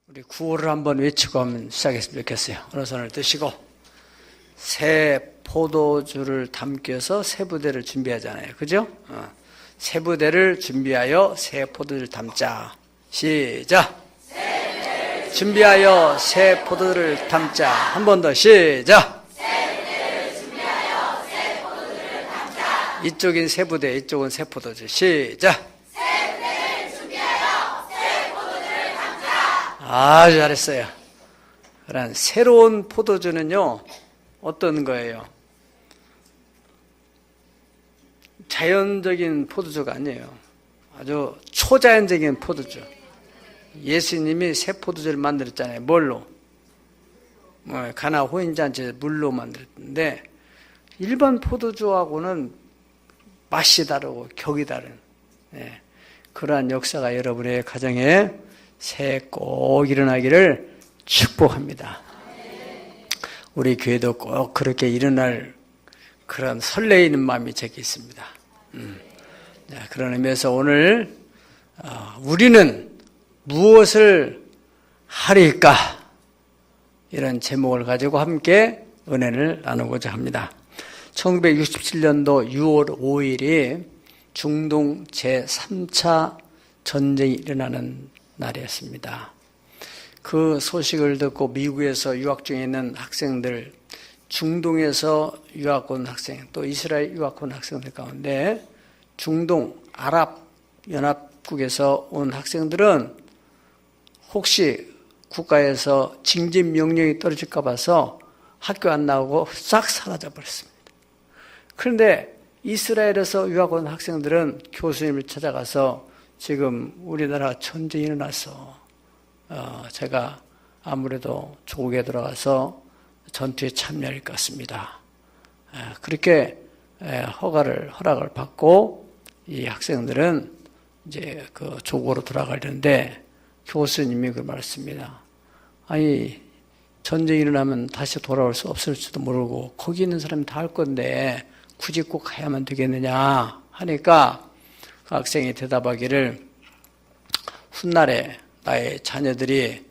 우리 구호를 한번 외치고 한번 시작했으면 좋겠어요. 어느 손을 드시고 새 포도주를 담겨서 새 부대를 준비하잖아요. 그죠? 새 부대를 준비하여 새 포도주를 담자. 시작. 준비하여 새 포도주를 담자. 한 번 더 시작. 이쪽인 새 부대, 이쪽은 새 포도주. 시작. 아주 잘했어요. 그런 새로운 포도주는요, 어떤 거예요? 자연적인 포도주가 아니에요. 아주 초자연적인 포도주. 예수님이 새 포도주를 만들었잖아요. 뭘로? 가나 호인잔치 물로 만들었는데, 일반 포도주하고는 맛이 다르고 격이 다른, 그러한 역사가 여러분의 가정에 새해 꼭 일어나기를 축복합니다. 우리 교회도 꼭 그렇게 일어날 그런 설레이는 마음이 제게 있습니다. 그런 의미에서 오늘 우리는 무엇을 하리까? 이런 제목을 가지고 함께 은혜를 나누고자 합니다. 1967년도 6월 5일이 중동 제3차 전쟁이 일어나는 날이었습니다. 그 소식을 듣고 미국에서 유학 중에 있는 학생들, 중동에서 유학 온 학생, 또 이스라엘 유학 온 학생들 가운데 중동 아랍연합국에서 온 학생들은 혹시 국가에서 징집 명령이 떨어질까 봐서 학교 안 나오고 싹 사라져 버렸습니다. 그런데 이스라엘에서 유학 온 학생들은 교수님을 찾아가서 지금 우리나라 전쟁이 일어나서 제가 아무래도 조국에 들어가서 전투에 참여할 것 같습니다. 그렇게 허락을 받고 이 학생들은 이제 그 조국으로 돌아가려는데 교수님이 그 말씀입니다. 아니 전쟁이 일어나면 다시 돌아올 수 없을지도 모르고 거기 있는 사람이 다 할 건데 굳이 꼭 가야만 되겠느냐 하니까 그 학생이 대답하기를 훗날에 나의 자녀들이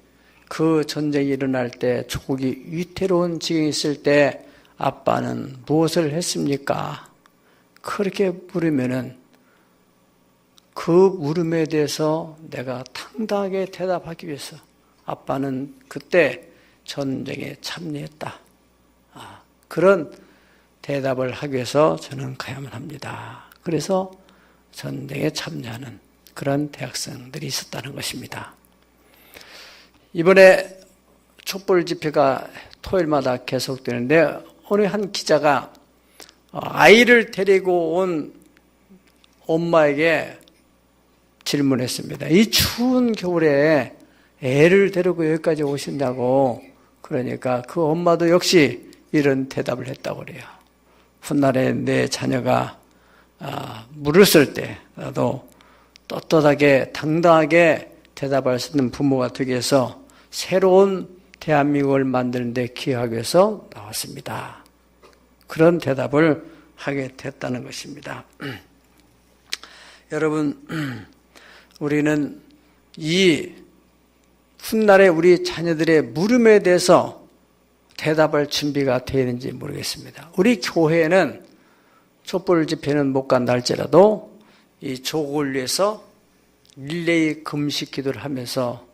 그 전쟁이 일어날 때 조국이 위태로운 지경에 있을 때 아빠는 무엇을 했습니까? 그렇게 물으면은 그 물음에 대해서 내가 당당하게 대답하기 위해서 아빠는 그때 전쟁에 참여했다. 그런 대답을 하기 위해서 저는 가야만 합니다. 그래서 전쟁에 참여하는 그런 대학생들이 있었다는 것입니다. 이번에 촛불 집회가 토요일마다 계속되는데 어느 한 기자가 아이를 데리고 온 엄마에게 질문했습니다. 이 추운 겨울에 애를 데리고 여기까지 오신다고. 그러니까 그 엄마도 역시 이런 대답을 했다고 그래요. 훗날에 내 자녀가 물었을 때 나도 떳떳하게 당당하게 대답할 수 있는 부모가 되기 위해서 새로운 대한민국을 만드는 데 기여하기 위해서 나왔습니다. 그런 대답을 하게 됐다는 것입니다. 여러분, 우리는 이 훗날에 우리 자녀들의 물음에 대해서 대답할 준비가 되어 있는지 모르겠습니다. 우리 교회는 촛불 집회는 못 간다 할지라도 이 조국을 위해서 릴레이 금식 기도를 하면서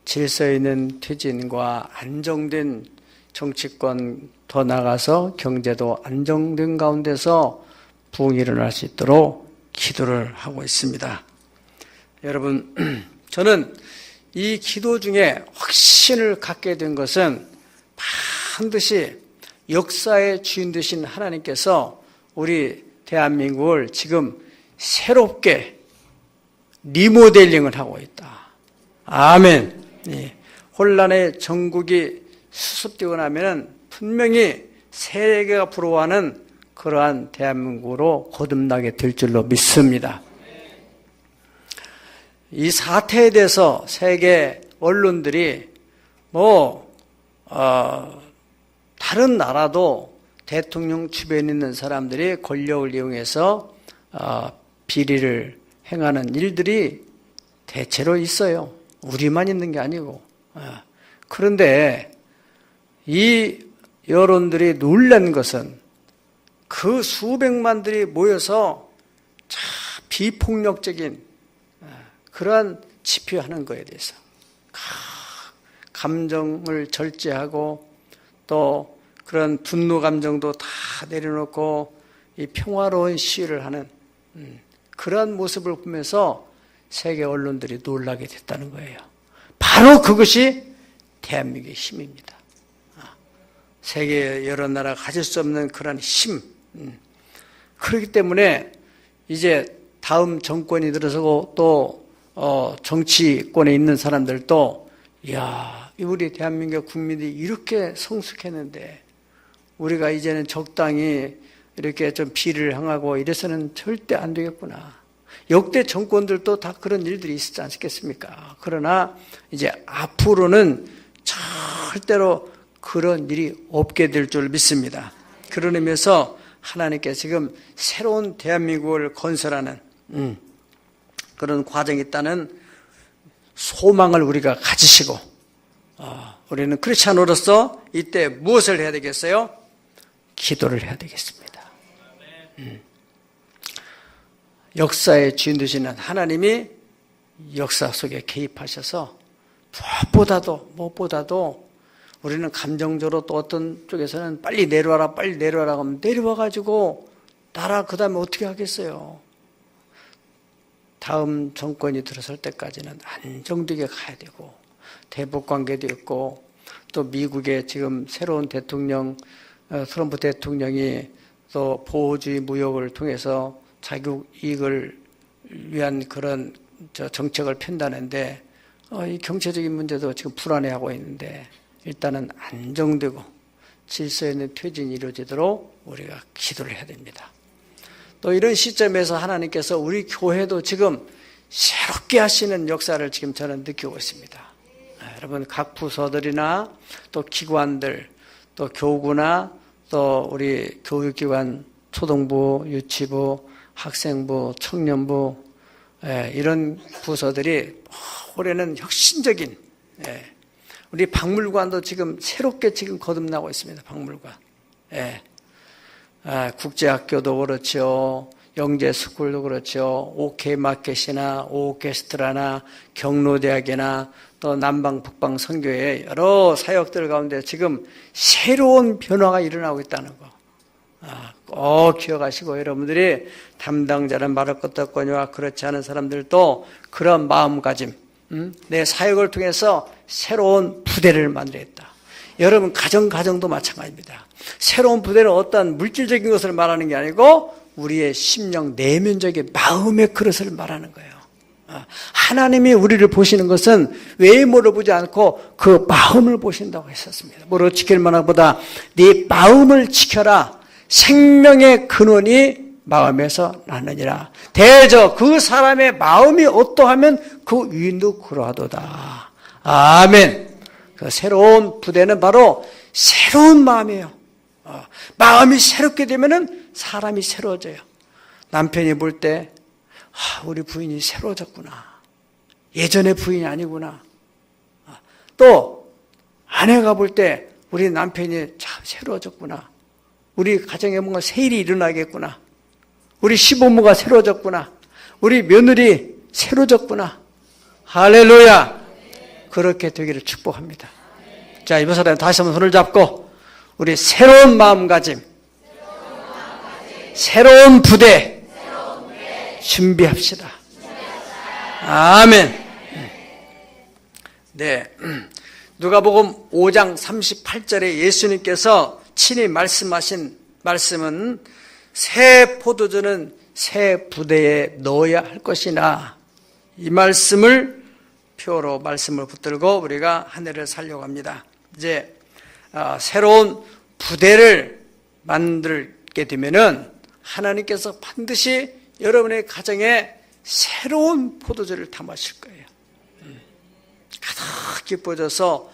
질서 있는 퇴진과 안정된 정치권 더 나아가서 경제도 안정된 가운데서 부흥이 일어날 수 있도록 기도를 하고 있습니다. 여러분, 저는 이 기도 중에 확신을 갖게 된 것은 반드시 역사의 주인 되신 하나님께서 우리 대한민국을 지금 새롭게 리모델링을 하고 있다. 아멘. 혼란의 전국이 수습되고 나면 분명히 세계가 부러워하는 그러한 대한민국으로 거듭나게 될 줄로 믿습니다. 이 사태에 대해서 세계 언론들이 다른 나라도 대통령 주변에 있는 사람들이 권력을 이용해서 비리를 행하는 일들이 대체로 있어요. 우리만 있는 게 아니고 그런데 이 여론들이 놀란 것은 그 수백만들이 모여서 비폭력적인 그러한 집회하는 거에 대해서 감정을 절제하고 또 그런 분노 감정도 다 내려놓고 이 평화로운 시위를 하는 그러한 모습을 보면서 세계 언론들이 놀라게 됐다는 거예요. 바로 그것이 대한민국의 힘입니다. 세계 여러 나라가 가질 수 없는 그런 힘. 그렇기 때문에 이제 다음 정권이 들어서고 또 정치권에 있는 사람들도 이야, 우리 대한민국 국민들이 이렇게 성숙했는데 우리가 이제는 적당히 이렇게 좀 비를 향하고 이래서는 절대 안 되겠구나. 역대 정권들도 다 그런 일들이 있었지 않겠습니까? 그러나 이제 앞으로는 절대로 그런 일이 없게 될 줄 믿습니다. 그런 의미에서 하나님께 지금 새로운 대한민국을 건설하는 그런 과정이 있다는 소망을 우리가 가지시고 우리는 크리스찬으로서 이때 무엇을 해야 되겠어요? 기도를 해야 되겠습니다. 역사의 주인 되시는 하나님이 역사 속에 개입하셔서 무엇보다도 우리는 감정적으로 또 어떤 쪽에서는 빨리 내려와라 하면 내려와가지고 나라 그 다음에 어떻게 하겠어요? 다음 정권이 들어설 때까지는 안정되게 가야 되고 대북관계도 있고 또 미국의 지금 새로운 대통령 트럼프 대통령이 또 보호주의 무역을 통해서 자국 이익을 위한 그런 정책을 편다는데 이 경제적인 문제도 지금 불안해하고 있는데 일단은 안정되고 질서 있는 퇴진이 이루어지도록 우리가 기도를 해야 됩니다. 또 이런 시점에서 하나님께서 우리 교회도 지금 새롭게 하시는 역사를 지금 저는 느끼고 있습니다. 여러분 각 부서들이나 또 기관들 또 교구나 또 우리 교육기관 초등부, 유치부, 학생부, 청년부 이런 부서들이 올해는 혁신적인 우리 박물관도 지금 새롭게 지금 거듭나고 있습니다. 박물관. 국제학교도 그렇죠. 영재스쿨도 그렇죠. OK 마켓이나 오케스트라나 경로대학이나 또 남방 북방 선교회 여러 사역들 가운데 지금 새로운 변화가 일어나고 있다는 거. 꼭 기억하시고 여러분들이 담당자는 말할 것도 없거니와 그렇지 않은 사람들도 그런 마음가짐 내 사역을 통해서 새로운 부대를 만들겠다. 여러분 가정도 마찬가지입니다. 새로운 부대는 어떤 물질적인 것을 말하는 게 아니고 우리의 심령 내면적인 마음의 그릇을 말하는 거예요. 하나님이 우리를 보시는 것은 외모를 보지 않고 그 마음을 보신다고 했었습니다. 뭐로 지킬 만하보다 네 마음을 지켜라. 생명의 근원이 마음에서 나느니라. 대저 그 사람의 마음이 어떠하면 그 위인도 그러하도다. 아멘. 그 새로운 부대는 바로 새로운 마음이에요. 마음이 새롭게 되면은 사람이 새로워져요. 남편이 볼 때 우리 부인이 새로워졌구나. 예전의 부인이 아니구나. 또 아내가 볼 때 우리 남편이 참 새로워졌구나. 우리 가정에 뭔가 새 일이 일어나겠구나. 우리 시부모가 새로워졌구나. 우리 며느리 새로워졌구나. 할렐루야. 그렇게 되기를 축복합니다. 자, 이번 사람 다시 한번 손을 잡고 우리 새로운 마음가짐, 새로운 부대 준비합시다. 아멘. 네, 누가복음 5장 38절에 예수님께서 친히 말씀하신 말씀은 새 포도주는 새 부대에 넣어야 할 것이나 이 말씀을 표로 말씀을 붙들고 우리가 한 해를 살려고 합니다. 이제 새로운 부대를 만들게 되면은 하나님께서 반드시 여러분의 가정에 새로운 포도주를 담으실 거예요. 가득 기뻐져서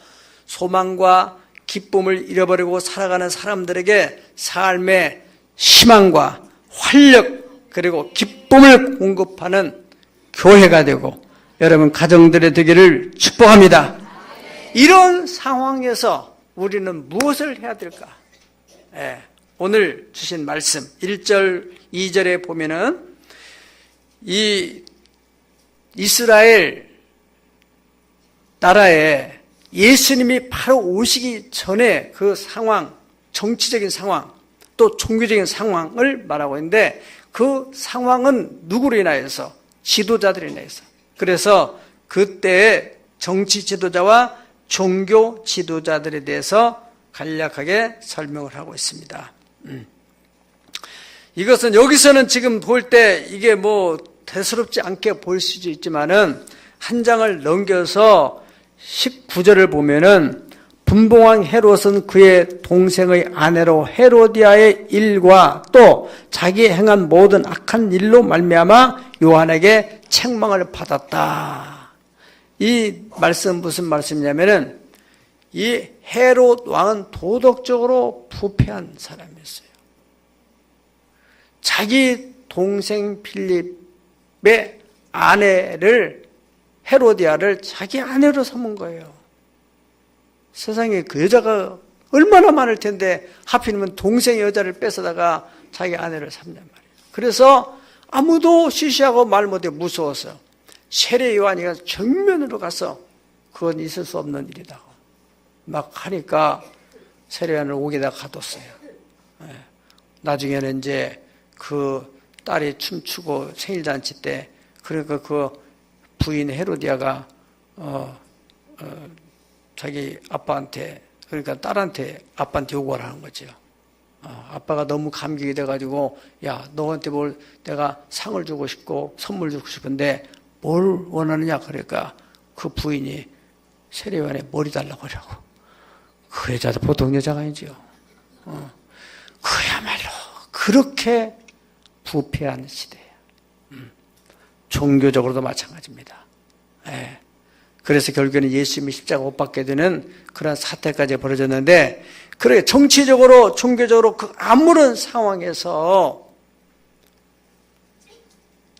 소망과 기쁨을 잃어버리고 살아가는 사람들에게 삶의 희망과 활력 그리고 기쁨을 공급하는 교회가 되고 여러분 가정들의 되기를 축복합니다. 이런 상황에서 우리는 무엇을 해야 될까? 오늘 주신 말씀 1절, 2절에 보면은 이 이스라엘 나라에 예수님이 바로 오시기 전에 그 상황, 정치적인 상황, 또 종교적인 상황을 말하고 있는데 그 상황은 누구로 인하여서? 지도자들로 인하여서. 그래서 그때의 정치 지도자와 종교 지도자들에 대해서 간략하게 설명을 하고 있습니다. 이것은 여기서는 지금 볼 때 이게 뭐 대수롭지 않게 보일 수도 있지만은 한 장을 넘겨서 19절을 보면은 분봉왕 헤롯은 그의 동생의 아내로 헤로디아의 일과 또 자기 행한 모든 악한 일로 말미암아 요한에게 책망을 받았다. 이 말씀 무슨 말씀이냐면은 이 헤롯 왕은 도덕적으로 부패한 사람이었어요. 자기 동생 필립의 아내를 헤로디아를 자기 아내로 삼은 거예요. 세상에 그 여자가 얼마나 많을 텐데 하필이면 동생의 여자를 뺏어다가 자기 아내를 삼냔 말이에요. 그래서 아무도 시시하고 말 못해 무서워서 세례 요한이가 정면으로 가서 그건 있을 수 없는 일이다 막 하니까 세례 요한을 옥에다 가뒀어요. 나중에는 이제 그 딸이 춤추고 생일잔치 때 그러니까 그 부인 헤로디아가 자기 아빠한테 그러니까 딸한테 아빠한테 요구를 하는 거죠. 아빠가 너무 감격이 돼가지고 야 너한테 뭘 내가 상을 주고 싶고 선물 주고 싶은데 뭘 원하느냐 그러니까 그 부인이 세례요한에 머리 달라고 하려고. 그 여자도 보통 여자가 아니죠. 그야말로 그렇게 부패한 시대예요. 종교적으로도 마찬가지입니다. 그래서 결국에는 예수님이 십자가 못 박게 되는 그런 사태까지 벌어졌는데 그래 정치적으로 종교적으로 그 아무런 상황에서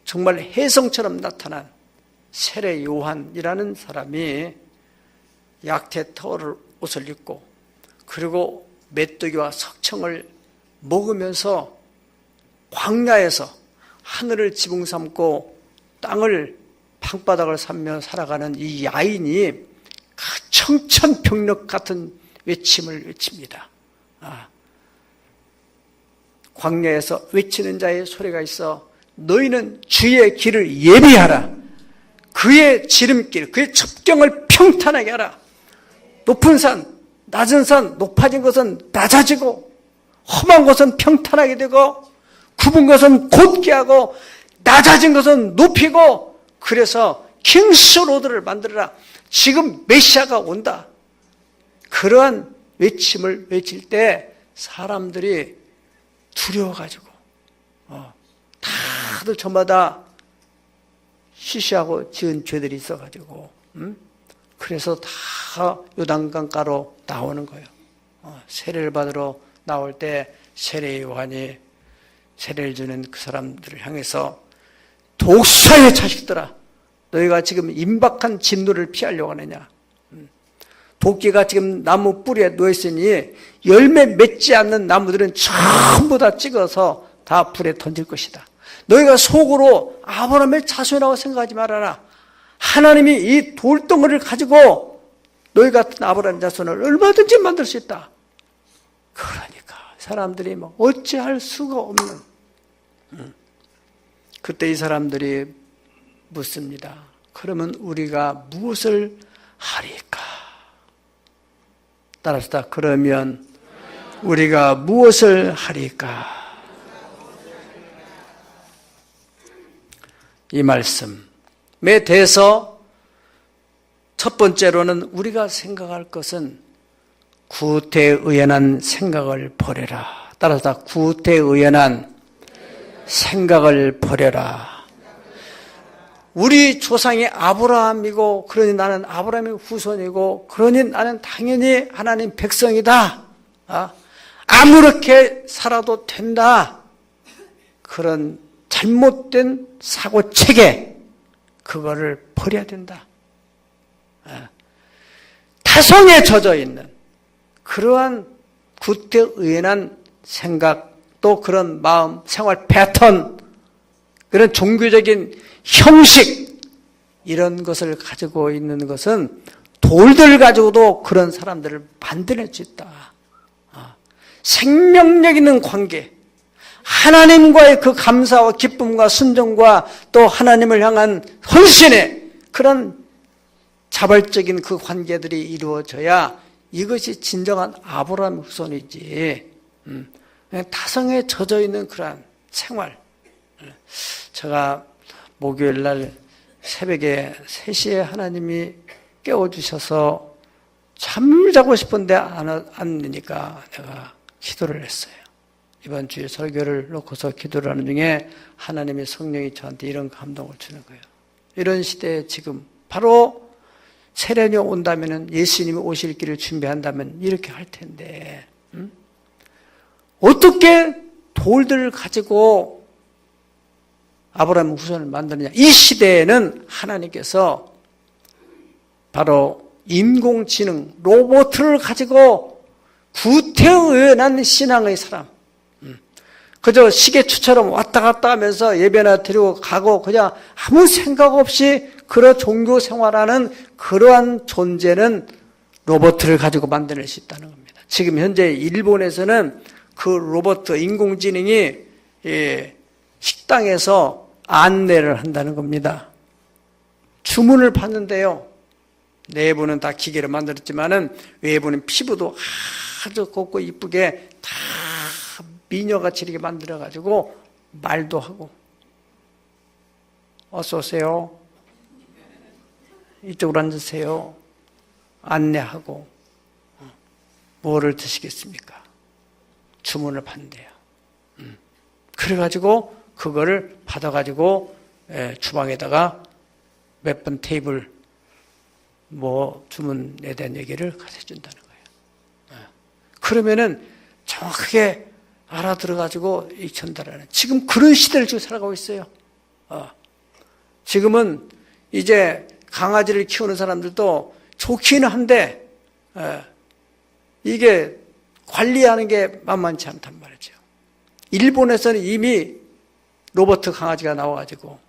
정말 혜성처럼 나타난 세례 요한이라는 사람이 약태 터울 옷을 입고 그리고 메뚜기와 석청을 먹으면서 광야에서 하늘을 지붕 삼고 땅을 방바닥을 삼며 살아가는 이 야인이 청천벽력 같은 외침을 외칩니다. 광야에서 외치는 자의 소리가 있어 너희는 주의 길을 예비하라. 그의 지름길, 그의 첩경을 평탄하게 하라. 높은 산, 낮은 산, 높아진 것은 낮아지고 험한 것은 평탄하게 되고 굽은 것은 곧게 하고 낮아진 것은 높이고 그래서 킹스 로드를 만들어라. 지금 메시아가 온다. 그러한 외침을 외칠 때 사람들이 두려워가지고 다들 저마다 시시하고 지은 죄들이 있어가지고 그래서 다 요단강가로 나오는 거예요. 세례를 받으러 나올 때 세례 요한이 세례를 주는 그 사람들을 향해서 독사의 자식들아 너희가 지금 임박한 진노를 피하려고 하느냐. 도끼가 지금 나무 뿌리에 누워있으니 열매 맺지 않는 나무들은 전부 다 찍어서 다 불에 던질 것이다. 너희가 속으로 아브라함의 자손이라고 생각하지 말아라. 하나님이 이 돌덩어리를 가지고 너희 같은 아브라함 자손을 얼마든지 만들 수 있다. 그러니까 사람들이 막 어찌할 수가 없는 그때 이 사람들이 묻습니다. 그러면 우리가 무엇을 하리까? 따라서 그러면 우리가 무엇을 하리까? 이 말씀에 대해서 첫 번째로는 우리가 생각할 것은 구태의연한 생각을 버려라. 따라서 구태의연한 생각을 버려라. 우리 조상이 아브라함이고 그러니 나는 아브라함의 후손이고 그러니 나는 당연히 하나님 백성이다. 아무렇게 살아도 된다. 그런 잘못된 사고체계 그거를 버려야 된다. 타성에 젖어 있는 그러한 구태의연한 생각, 또 그런 마음, 생활 패턴, 그런 종교적인 형식, 이런 것을 가지고 있는 것은 돌들 가지고도 그런 사람들을 만들어낼 수 있다. 생명력 있는 관계, 하나님과의 그 감사와 기쁨과 순종과 또 하나님을 향한 헌신의 그런 자발적인 그 관계들이 이루어져야 이것이 진정한 아브라함의 후손이지. 타성에 젖어 있는 그러한 생활. 제가 목요일 날 새벽에 3시에 하나님이 깨워주셔서 잠을 자고 싶은데 안 되니까 내가 기도를 했어요. 이번 주에 설교를 놓고서 기도를 하는 중에 하나님의 성령이 저한테 이런 감동을 주는 거예요. 이런 시대에 지금 바로 세례년이 온다면, 예수님이 오실 길을 준비한다면 이렇게 할 텐데, 어떻게 돌들을 가지고 아브라함 후손을 만드느냐. 이 시대에는 하나님께서 바로 인공지능, 로봇을 가지고 구태의연한 신앙의 사람, 그저 시계추처럼 왔다 갔다 하면서 예배나 드리고 가고 그냥 아무 생각 없이 그런 종교 생활하는 그러한 존재는 로봇을 가지고 만들어낼 수 있다는 겁니다. 지금 현재 일본에서는 그 로봇 인공지능이 식당에서 안내를 한다는 겁니다. 주문을 받는데요, 내부는 다 기계로 만들었지만은 외부는 피부도 아주 곱고 이쁘게 다 미녀같이 이렇게 만들어가지고 말도 하고, 어서 오세요, 이쪽으로 앉으세요, 안내하고, 뭐를 드시겠습니까? 주문을 받는데요. 그래가지고 그거를 받아가지고 주방에다가 몇 번 테이블 뭐 주문에 대한 얘기를 가르쳐준다는 거예요. 그러면은 정확하게 알아들어가지고 전달하는, 지금 그런 시대를 지금 살아가고 있어요. 지금은 이제 강아지를 키우는 사람들도 좋기는 한데 이게 관리하는 게 만만치 않단 말이죠. 일본에서는 이미 로봇 강아지가 나와가지고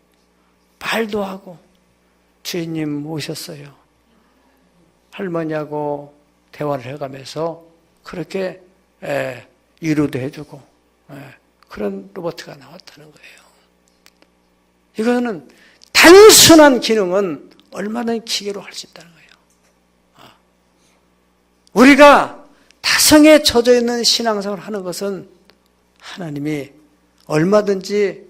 말도 하고, 주인님 오셨어요, 할머니하고 대화를 해가면서 그렇게 위로도 해주고, 그런 로봇가 나왔다는 거예요. 이거는 단순한 기능은 얼마나 기계로 할 수 있다는 거예요. 우리가 타성에 젖어 있는 신앙생활을 하는 것은 하나님이 얼마든지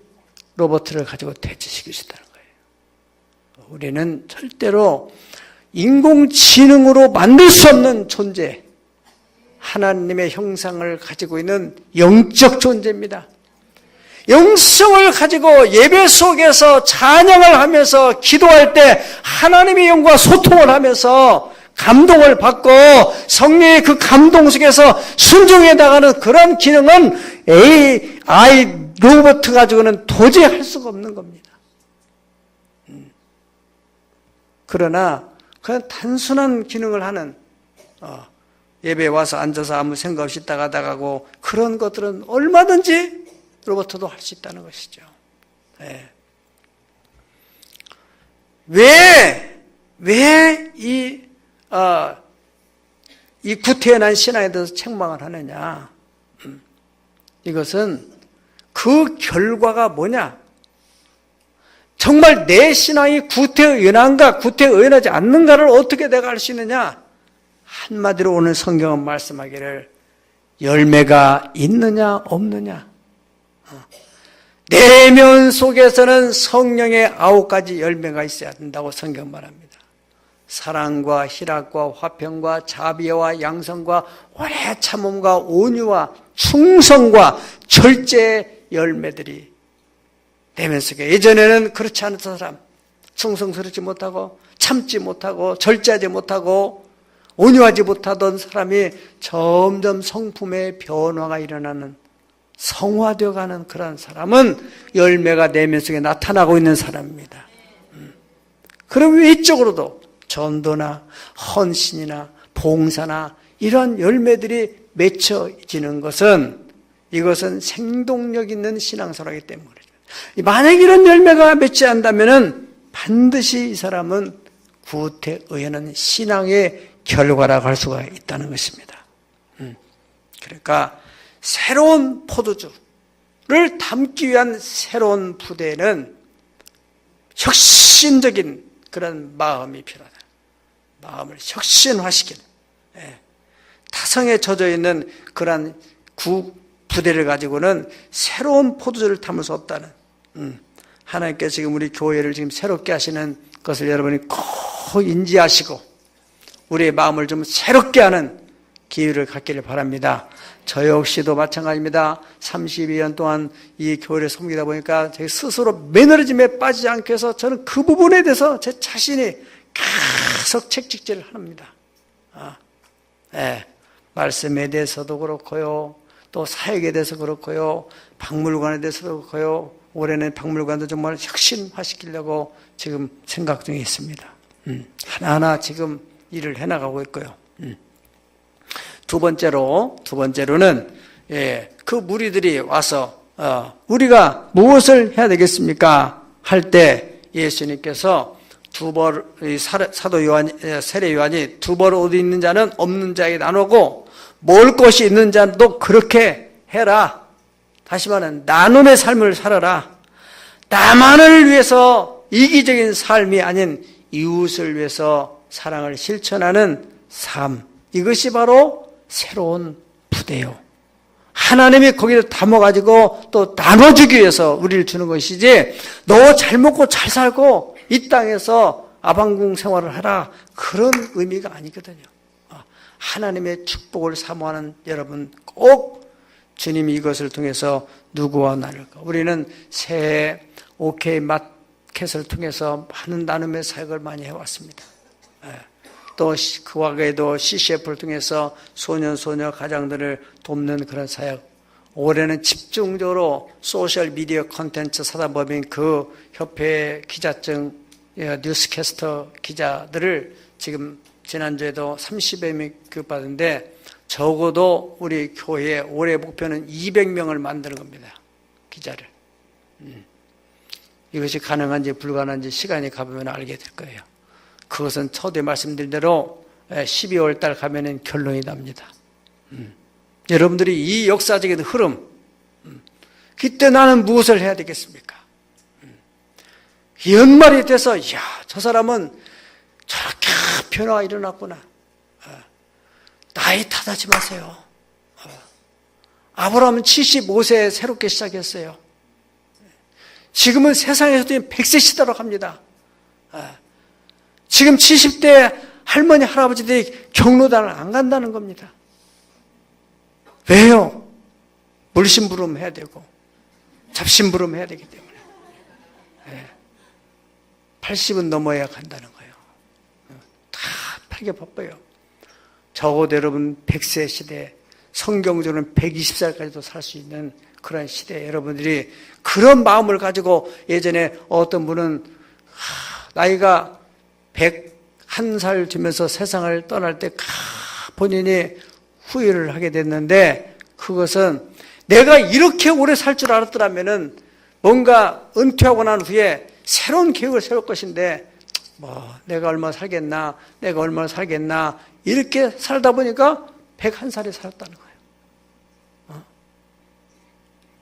로봇을 가지고 대체시킬 수 있다는 거예요. 우리는 절대로 인공지능으로 만들 수 없는 존재, 하나님의 형상을 가지고 있는 영적 존재입니다. 영성을 가지고 예배 속에서 찬양을 하면서 기도할 때 하나님의 영과 소통을 하면서 감동을 받고 성령의 그 감동 속에서 순종해 나가는 그런 기능은 AI 로봇 가지고는 도저히 할 수가 없는 겁니다. 그러나 그냥 단순한 기능을 하는, 예배에 와서 앉아서 아무 생각 없이 나가고 그런 것들은 얼마든지 로봇도 할 수 있다는 것이죠. 왜 이 구태연한 신앙에 대해서 책망을 하느냐? 이것은 그 결과가 뭐냐? 정말 내 신앙이 구태연한가 구태연하지 않는가를 어떻게 내가 알 수 있느냐? 한마디로 오늘 성경은 말씀하기를 열매가 있느냐 없느냐. 내면 속에서는 성령의 9가지 열매가 있어야 된다고 성경 말합니다. 사랑과 희락과 화평과 자비와 양성과 오래 참음과 온유와 충성과 절제의 열매들이 내면 속에, 예전에는 그렇지 않은 사람, 충성스럽지 못하고 참지 못하고 절제하지 못하고 온유하지 못하던 사람이 점점 성품의 변화가 일어나는, 성화되어가는 그런 사람은 열매가 내면 속에 나타나고 있는 사람입니다. 그럼 외적으로도 전도나 헌신이나 봉사나 이런 열매들이 맺혀지는 것은 이것은 생동력 있는 신앙생활이기 때문에 만약 이런 열매가 맺지 않는다면 반드시 이 사람은 구태 의하는 신앙의 결과라고 할 수가 있다는 것입니다. 그러니까 새로운 포도주를 담기 위한 새로운 부대는 혁신적인 그런 마음이 필요하다. 마음을 혁신화시키는 타성에 젖어 있는 그러한 부대를 가지고는 새로운 포도주를 담을 수 없다는 하나님께서 지금 우리 교회를 지금 새롭게 하시는 것을 여러분이 꼭 인지하시고 우리의 마음을 좀 새롭게 하는 기회를 갖기를 바랍니다. 저 역시도 마찬가지입니다. 32년 동안 이 교회를 섬기다 보니까 제 스스로 매너리즘에 빠지지 않기 위해서 저는 그 부분에 대해서 제 자신이 계속 책찍질을 합니다. 말씀에 대해서도 그렇고요. 또 사역에 대해서 그렇고요. 박물관에 대해서도 그렇고요. 올해는 박물관도 정말 혁신화시키려고 지금 생각 중에 있습니다. 하나하나 지금 일을 해나가고 있고요. 두 번째로는 그 무리들이 와서 우리가 무엇을 해야 되겠습니까? 할 때 예수님께서 사도 요한, 세례 요한이 두 벌 옷이 있는 자는 없는 자에게 나누고 먹을 것이 있는 자도 그렇게 해라. 다시 말하면 나눔의 삶을 살아라. 나만을 위해서 이기적인 삶이 아닌 이웃을 위해서 사랑을 실천하는 삶. 이것이 바로 새로운 부대요. 하나님이 거기를 담아가지고 또 나눠주기 위해서 우리를 주는 것이지 너 잘 먹고 잘 살고 이 땅에서 아방궁 생활을 하라 그런 의미가 아니거든요. 하나님의 축복을 사모하는 여러분 꼭 주님이 이것을 통해서 누구와 나눌까. 우리는 새해 OK 마켓을 통해서 많은 나눔의 사역을 많이 해왔습니다. 또 그와 외에도 CCF를 통해서 소년 가장들을 돕는 그런 사역. 올해는 집중적으로 소셜 미디어 콘텐츠 사단법인 그 협회 기자증 뉴스캐스터 기자들을 지금 지난주에도 30여 명 교육받은데 적어도 우리 교회 올해 목표는 200명을 만드는 겁니다. 기자를. 이것이 가능한지 불가능한지 시간이 가보면 알게 될 거예요. 그것은 초대 말씀드린 대로 12월 달 가면은 결론이 납니다. 여러분들이 이 역사적인 흐름, 그때 나는 무엇을 해야 되겠습니까? 연말이 돼서, 이야, 저 사람은 저렇게 변화가 일어났구나. 나이 탓하지 마세요. 아브라함은 75세에 새롭게 시작했어요. 지금은 세상에서도 100세 시대로 갑니다. 지금 70대 할머니, 할아버지들이 경로당을 안 간다는 겁니다. 왜요? 물심부름 해야 되고, 잡심부름 해야 되기 때문에. 80은 넘어야 간다는 거예요. 다 팔게 바빠요. 적어도 여러분 100세 시대, 성경적으로는 120살까지도 살 수 있는 그런 시대에 여러분들이 그런 마음을 가지고 예전에 어떤 분은 나이가 101살 되면서 세상을 떠날 때 본인이 후회를 하게 됐는데 그것은 내가 이렇게 오래 살 줄 알았더라면은 뭔가 은퇴하고 난 후에 새로운 계획을 세울 것인데 내가 얼마 살겠나 이렇게 살다 보니까 101살에 살았다는 거예요.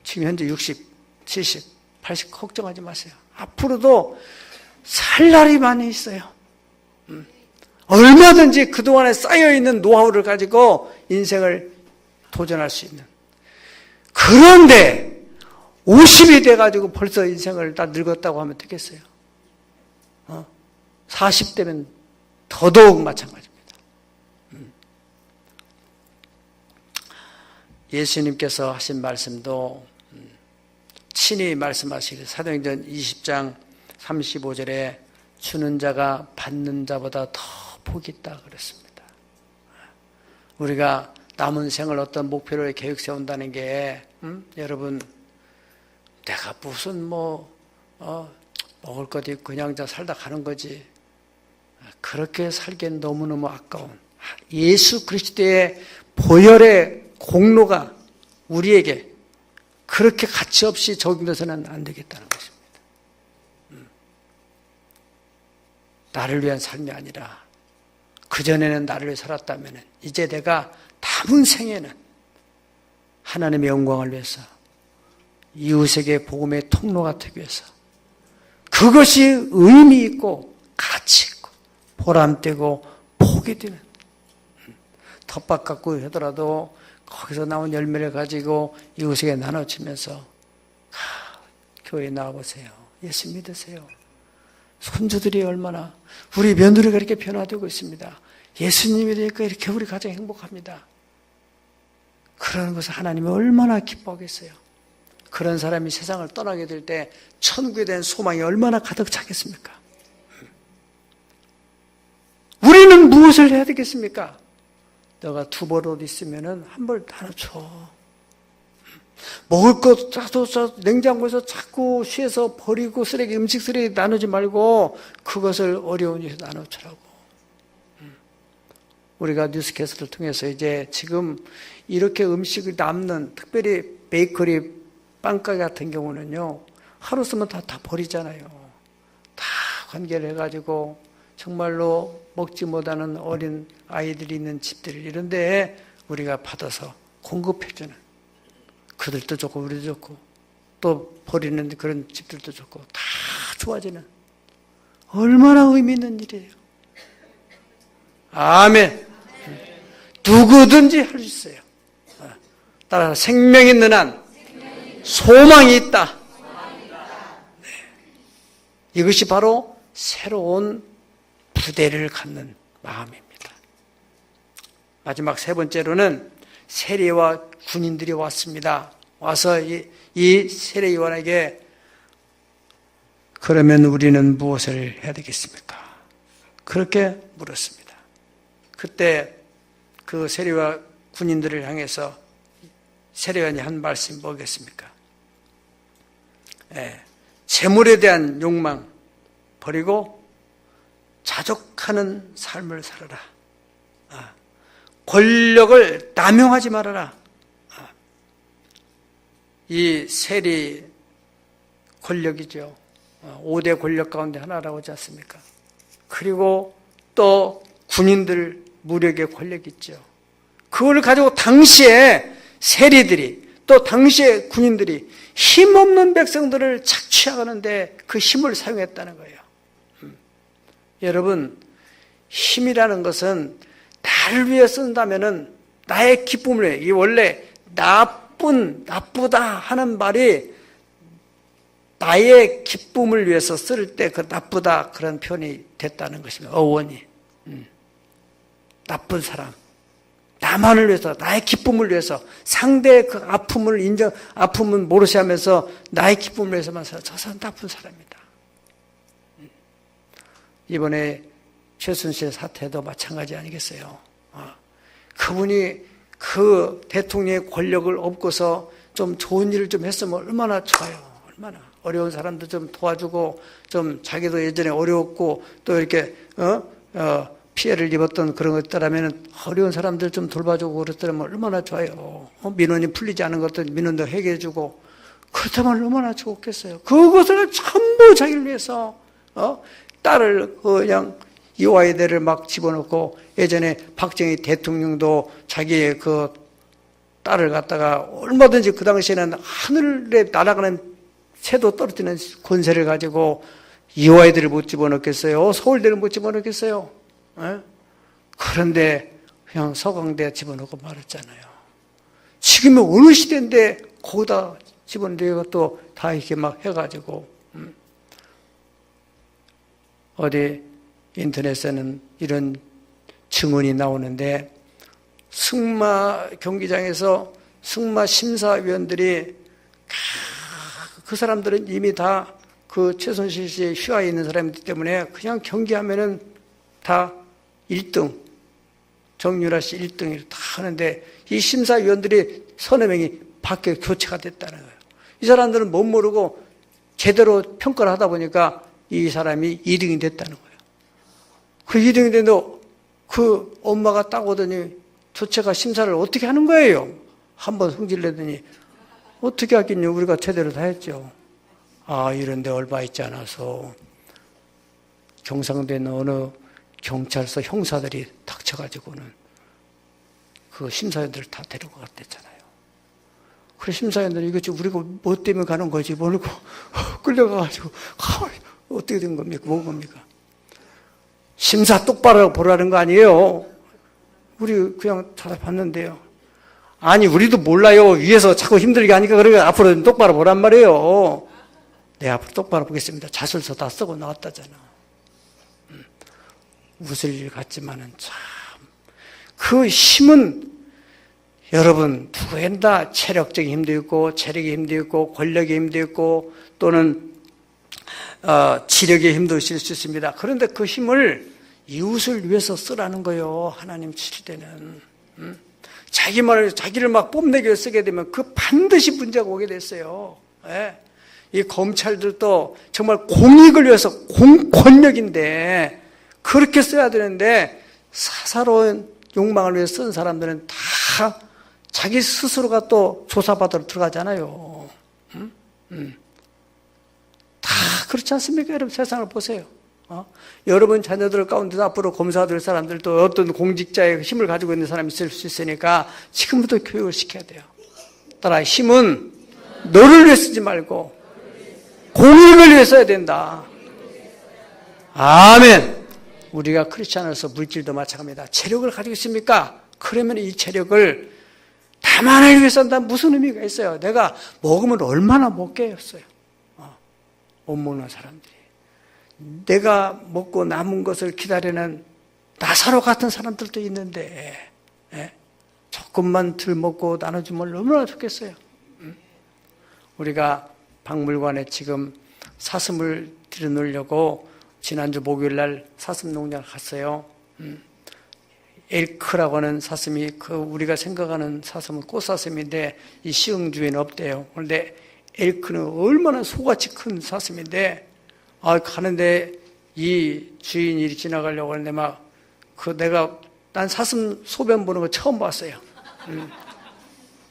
지금 현재 60, 70, 80 걱정하지 마세요. 앞으로도 살 날이 많이 있어요. 얼마든지 그동안에 쌓여있는 노하우를 가지고 인생을 도전할 수 있는. 그런데 50이 돼가지고 벌써 인생을 다 늙었다고 하면 되겠어요. 40대면 더더욱 마찬가지입니다. 예수님께서 하신 말씀도 친히 말씀하시기를 사도행전 20장 35절에 주는 자가 받는 자보다 더 복이 있다 그랬습니다. 우리가 남은 생을 어떤 목표를 계획 세운다는 게 여러분 내가 무슨 먹을 것 있고 그냥 살다 가는 거지 그렇게 살기엔 너무너무 아까운 예수 그리스도의 보혈의 공로가 우리에게 그렇게 가치 없이 적용돼서는 안 되겠다는 것입니다. 나를 위한 삶이 아니라 그전에는 나를 위해 살았다면 이제 내가 남은 생에는 하나님의 영광을 위해서 이웃에게 복음의 통로가 되기 위해서 그것이 의미 있고 가치 있고 보람되고 복이 되는 텃밭 갖고 하더라도 거기서 나온 열매를 가지고 이웃에게 나눠주면서 교회에 나와보세요. 예수 믿으세요. 손주들이 얼마나 우리 며느리가 이렇게 변화되고 있습니다. 예수님이 되니까 이렇게 우리 가정 행복합니다. 그런 것을 하나님이 얼마나 기뻐하겠어요. 그런 사람이 세상을 떠나게 될 때 천국에 대한 소망이 얼마나 가득 차겠습니까? 우리는 무엇을 해야 되겠습니까? 너가 두 벌 옷 있으면 한 벌 나눠줘. 먹을 것 냉장고에서 자꾸 쉬어서 버리고 음식 쓰레기 나누지 말고 그것을 어려운 이에 나눠주라고. 우리가 뉴스캐스트를 통해서 이제 지금 이렇게 음식을 남는 특별히 베이커리 빵가게 같은 경우는요 하루 쓰면 다 버리잖아요. 다 관계를 해가지고 정말로 먹지 못하는 어린 아이들이 있는 집들 이런 데에 우리가 받아서 공급해주는 그들도 좋고 우리도 좋고 또 버리는 그런 집들도 좋고 다 좋아지는 얼마나 의미 있는 일이에요. 아멘. 누구든지 할 수 있어요. 따라서 생명 있는 한 소망이 있다. 네. 이것이 바로 새로운 부대를 갖는 마음입니다. 마지막 세 번째로는 세례와 군인들이 왔습니다. 와서 이 세례 요한에게 그러면 우리는 무엇을 해야 되겠습니까? 그렇게 물었습니다. 그때 그 세례와 군인들을 향해서 세례요한이 한 말씀이 뭐겠습니까? 재물에 대한 욕망 버리고 자족하는 삶을 살아라. 권력을 남용하지 말아라. 이 세리 권력이죠. 5대 권력 가운데 하나라고 하지 않습니까? 그리고 또 군인들 무력의 권력이 있죠. 그걸 가지고 당시에 세리들이 또 당시에 군인들이 힘없는 백성들을 착취하는데 그 힘을 사용했다는 거예요. 여러분, 힘이라는 것은 나를 위해 쓴다면은 나의 기쁨을 위해, 이 원래 나쁘다 하는 말이 나의 기쁨을 위해서 쓸 때 그 나쁘다 그런 표현이 됐다는 것입니다. 어원이. 나쁜 사람. 나만을 위해서, 나의 기쁨을 위해서, 상대의 그 아픔을 모르시 하면서 나의 기쁨을 위해서만 살아. 저 사람 나쁜 사람이다. 이번에 최순실 사태도 마찬가지 아니겠어요? 그분이 그 대통령의 권력을 업고서 좀 좋은 일을 좀 했으면 얼마나 좋아요. 얼마나. 어려운 사람도 좀 도와주고, 좀 자기도 예전에 어려웠고, 또 이렇게, 피해를 입었던 그런 것들라면 어려운 사람들 좀 돌봐주고 그랬더라면 얼마나 좋아요. 민원이 풀리지 않은 것들 민원도 해결해주고 그렇다면 얼마나 좋겠어요. 그것을 전부 자기를 위해서 딸을 그냥 이화여대를 막 집어넣고 예전에 박정희 대통령도 자기의 그 딸을 갖다가 얼마든지 그 당시에는 하늘에 날아가는 새도 떨어지는 권세를 가지고 이화여대를 못 집어넣겠어요? 서울대를 못 집어넣겠어요? 그런데 그냥 서강대 집어넣고 말았잖아요. 지금은 어느 시대인데 거기다 집어넣는 것도 다 이렇게 막 해가지고 어디 인터넷에는 이런 증언이 나오는데 승마 경기장에서 승마 심사위원들이 그 사람들은 이미 다 그 최순실 씨의 휘하에 있는 사람이기 때문에 그냥 경기하면은 다 1등, 정유라 씨 1등을 다 하는데 이 심사위원들이 서너 명이 밖에 교체가 됐다는 거예요. 이 사람들은 못 모르고 제대로 평가를 하다 보니까 이 사람이 2등이 됐다는 거예요. 그 2등이 됐는데 그 엄마가 딱 오더니 조체가 심사를 어떻게 하는 거예요? 한번 성질내더니 어떻게 하겠냐, 우리가 제대로 다 했죠. 아, 이런 데 얼마 있지 않아서 경상도에 있는 어느 경찰서 형사들이 닥쳐가지고는 그 심사위원들을 다 데리고 갔댔잖아요. 그래, 심사위원들이 이거 지금 우리가 뭐 때문에 가는 거지 모르고 끌려가가지고 어떻게 된 겁니까? 뭔 겁니까? 심사 똑바로 보라는 거 아니에요. 우리 그냥 찾아봤는데요. 아니, 우리도 몰라요. 위에서 자꾸 힘들게 하니까 그러게 앞으로 똑바로 보란 말이에요. 네, 앞으로 똑바로 보겠습니다. 자술서 다 쓰고 나왔다잖아. 웃을 일 같지만은 참, 그 힘은 여러분 누구엔다 체력적인 힘도 있고 체력의 힘도 있고 권력의 힘도 있고 또는 지력의 힘도 있을 수 있습니다. 그런데 그 힘을 이웃을 위해서 쓰라는 거예요. 하나님 주실 때는. 자기를 막 뽐내기 위해 쓰게 되면 그 반드시 문제가 오게 됐어요. 예. 이 검찰들도 정말 공익을 위해서 권력인데 그렇게 써야 되는데 사사로운 욕망을 위해 쓴 사람들은 다 자기 스스로가 또 조사받으러 들어가잖아요. 다 그렇지 않습니까? 여러분 세상을 보세요. 여러분 자녀들 가운데서 앞으로 검사될 사람들도 어떤 공직자의 힘을 가지고 있는 사람이 있을 수 있으니까 지금부터 교육을 시켜야 돼요. 따라 힘은 너를 위해 쓰지 말고 공익을 위해 써야 된다. 아멘. 우리가 크리스찬으로서 물질도 마찬가지입니다. 체력을 가지고 있습니까? 그러면 이 체력을 다만을 위해 쓴다 무슨 의미가 있어요? 내가 먹으면 얼마나 먹겠어요? 못 먹는 사람들이. 내가 먹고 남은 것을 기다리는 나사로 같은 사람들도 있는데 조금만 덜 먹고 나눠주면 얼마나 좋겠어요. 우리가 박물관에 지금 사슴을 들여놓으려고 지난주 목요일 날 사슴 농장을 갔어요. 엘크라고 하는 사슴이 우리가 생각하는 사슴은 꽃사슴인데 이 시흥주에는 없대요. 그런데 엘크는 얼마나 소같이 큰 사슴인데 가는데 이 주인이 지나가려고 하는데 난 사슴 소변 보는 거 처음 봤어요.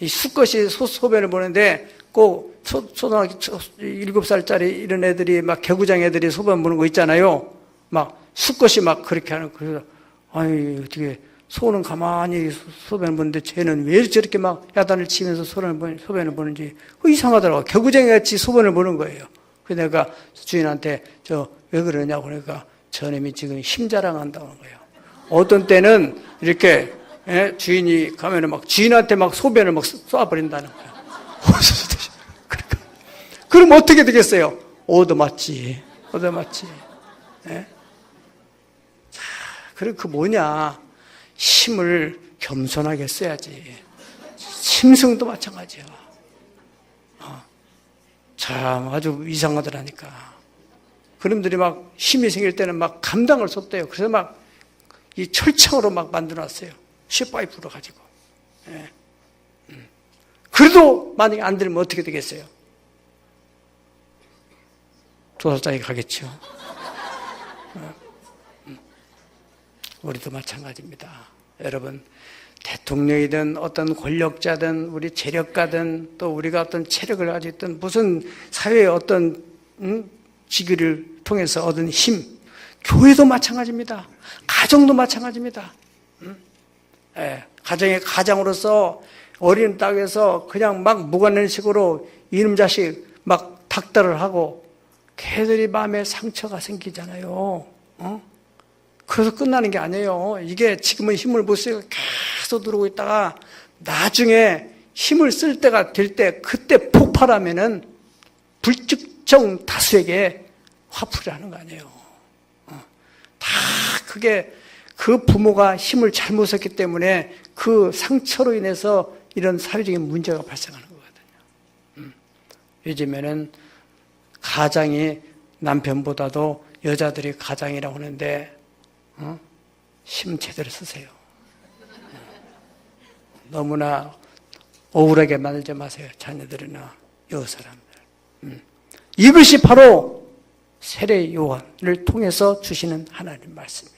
이 수컷이 소변을 보는데 꼭 초등학교 7살짜리 이런 애들이 막 개구장 애들이 소변 보는 거 있잖아요. 막 수컷이 막 그렇게 하는 그래서 아니 어떻게 소는 가만히 소변을 보는데 쟤는 왜 저렇게 막 야단을 치면서 소변을 보는지 이상하더라고. 개구쟁이 같이 소변을 보는 거예요. 그래서 내가 주인한테 왜 그러냐고 그러니까 저놈이 지금 힘 자랑한다는 거예요. 어떤 때는 이렇게 주인이 가면은 막 주인한테 막 소변을 막 쏴버린다는 거예요. 그러니까 그럼 어떻게 되겠어요? 얻어맞지. 자, 그리고 그 뭐냐? 힘을 겸손하게 써야지. 심승도 마찬가지야. 참 아주 이상하더라니까. 그놈들이 막 힘이 생길 때는 막 감당을 수 없대요. 그래서 막 이 철창으로 막 만들어놨어요. 쇠파이프로 가지고. 그래도 만약에 안 되면 어떻게 되겠어요? 조사장에 가겠죠. 우리도 마찬가지입니다. 여러분, 대통령이든 어떤 권력자든 우리 재력가든 또 우리가 어떤 체력을 가지고 있든 무슨 사회의 어떤 직위를 통해서 얻은 힘, 교회도 마찬가지입니다. 가정도 마찬가지입니다. 가장으로서 어린 땅에서 그냥 막 무관련식으로 이놈 자식 막 닥달을 하고 걔들이 마음에 상처가 생기잖아요. 그래서 끝나는 게 아니에요. 이게 지금은 힘을 못 쓰고 계속 들어오고 있다가 나중에 힘을 쓸 때가 될 때 그때 폭발하면은 불특정 다수에게 화풀이 하는 거 아니에요. 다 그게 그 부모가 힘을 잘못 썼기 때문에 그 상처로 인해서 이런 사회적인 문제가 발생하는 거거든요. 요즘에는 가장이 남편보다도 여자들이 가장이라고 하는데 힘 제대로 쓰세요. 너무나 억울하게 만들지 마세요. 자녀들이나 여사람들. 이것이 바로 세례 요한을 통해서 주시는 하나님 말씀이에요.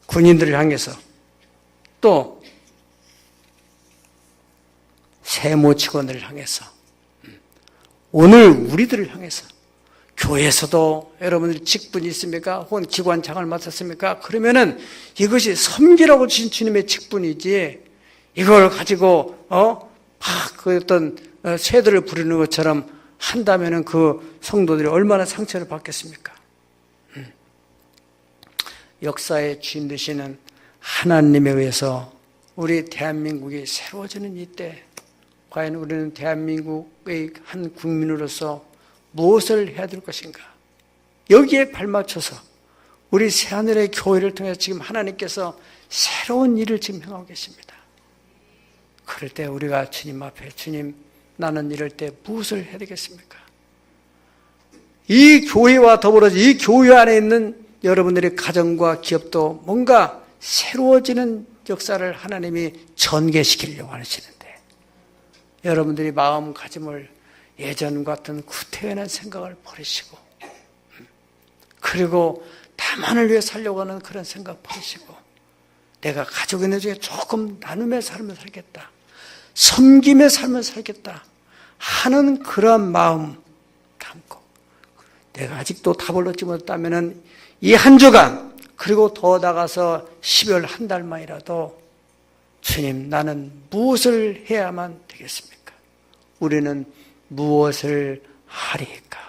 군인들을 향해서 또 세무 직원들을 향해서 오늘 우리들을 향해서 교회에서도 여러분들이 직분이 있습니까? 혹은 기관장을 맡았습니까? 그러면은 이것이 섬기라고 주신 주님의 직분이지 이걸 가지고 그 어떤 쇠들을 부리는 것처럼 한다면은 그 성도들이 얼마나 상처를 받겠습니까? 역사의 주인 되시는 하나님에 의해서 우리 대한민국이 새로워지는 이때 과연 우리는 대한민국의 한 국민으로서 무엇을 해야 될 것인가? 여기에 발맞춰서 우리 새하늘의 교회를 통해서 지금 하나님께서 새로운 일을 지금 행하고 계십니다. 그럴 때 우리가 주님 앞에 주님 나는 이럴 때 무엇을 해야 되겠습니까? 이 교회와 더불어서 이 교회 안에 있는 여러분들의 가정과 기업도 뭔가 새로워지는 역사를 하나님이 전개시키려고 하시는데 여러분들이 마음가짐을 예전 같은 구태연한 생각을 버리시고 그리고 다만을 위해 살려고 하는 그런 생각 버리시고 내가 가지고 있는 중에 조금 나눔의 삶을 살겠다. 섬김의 삶을 살겠다 하는 그런 마음 담고 내가 아직도 답을 얻지 못했다면 이 한 주간 그리고 더 나가서 12월 한 달만이라도 주님 나는 무엇을 해야만 되겠습니까? 우리는 무엇을 하리까?